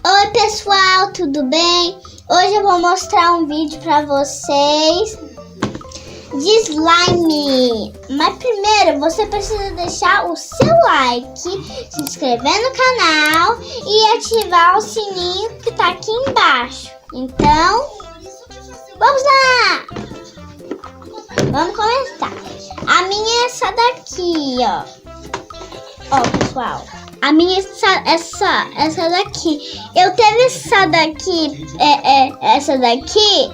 Oi pessoal, tudo bem? Hoje eu vou mostrar um vídeo pra vocês de slime. Mas primeiro você precisa deixar o seu like, se inscrever no canal e ativar o sininho que tá aqui embaixo. Então, vamos lá! Vamos começar. A minha é essa daqui, ó. Ó, pessoal. A minha é essa daqui. Eu teve essa daqui, essa daqui,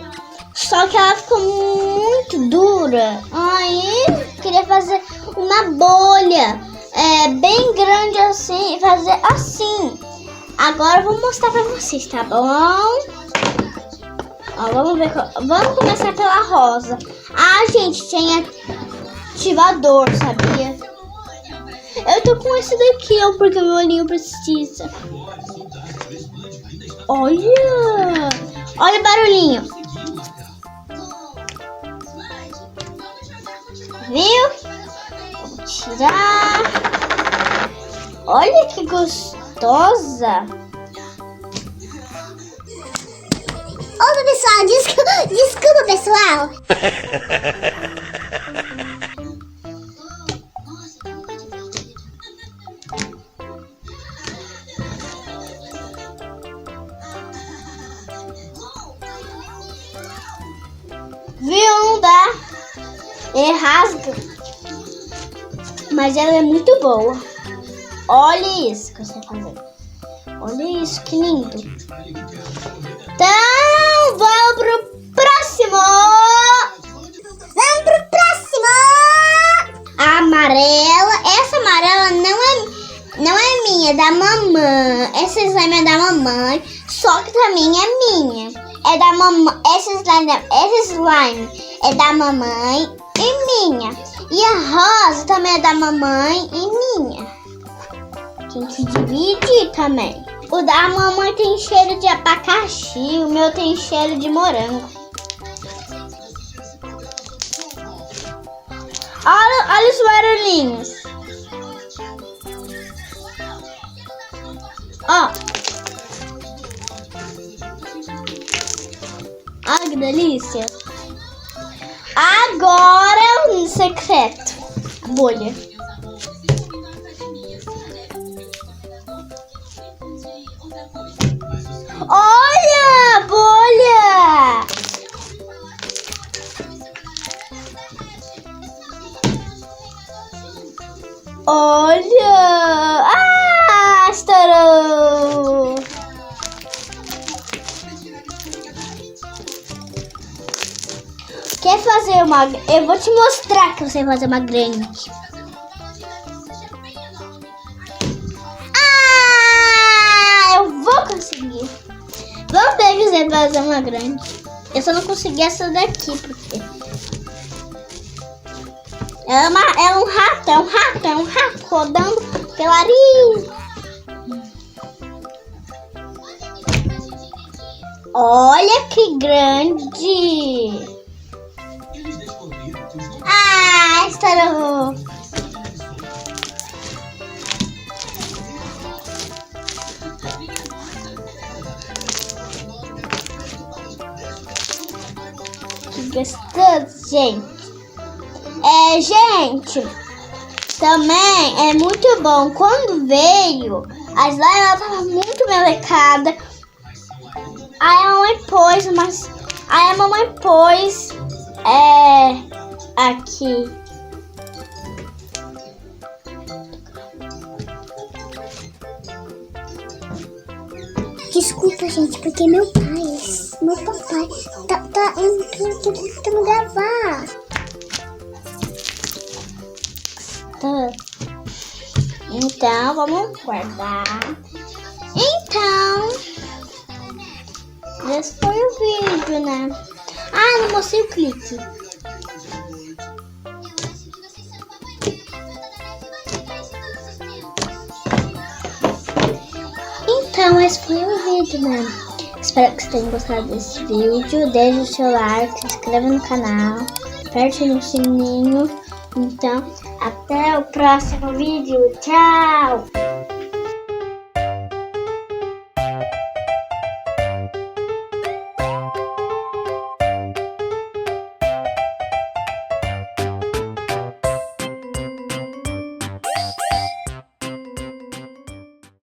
só que ela ficou muito dura. Aí queria fazer uma bolha bem grande assim, e fazer assim. Agora eu vou mostrar pra vocês, tá bom? Ó, vamos ver. Vamos começar pela rosa. Ah, gente, tem ativador, sabia? Eu tô com esse daqui, ó, porque meu olhinho precisa. Olha! Olha o barulhinho. Viu? Vou tirar. Olha que gostosa. Opa, pessoal, desculpa, pessoal. Viu? Não dá. Ele rasga. Mas ela é muito boa. Olha isso que você vai fazer. Olha isso, que lindo. Então, vamos pro próximo. Vamos pro próximo. A amarela. Essa amarela não é minha, é da mamãe. Essa slime é da mamãe, só que também é minha. É da mamãe. Essa slime é da mamãe e minha. E a rosa também é da mamãe e minha. Tem que dividir também. O da mamãe tem cheiro de abacaxi, o meu tem cheiro de morango. Olha os barulhinhos. Ó. Olha que delícia. Agora o secreto. A bolha. Olha a bolha. Olha. Ah, estourou. Quer fazer uma... Eu vou te mostrar que você vai fazer uma grande. Ah, eu vou conseguir. Vamos ver que você vai fazer uma grande. Eu só não consegui essa daqui, porque... É um rato rodando pela areia. Olha que grande. Ah, estourou. Que gostoso, gente. Gente, também é muito bom. Quando veio, a slime ela tava muito melecada. Aí a mamãe pôs, aqui. Desculpa, gente, porque meu papai tá tentando gravar. Então, vamos guardar. Então, esse foi o vídeo, né? Ah, não mostrei o clipe. Então, esse foi o vídeo, né? Espero que vocês tenham gostado desse vídeo. Deixe o seu like, se inscreva no canal, aperte no sininho. Então, até o próximo vídeo. Tchau!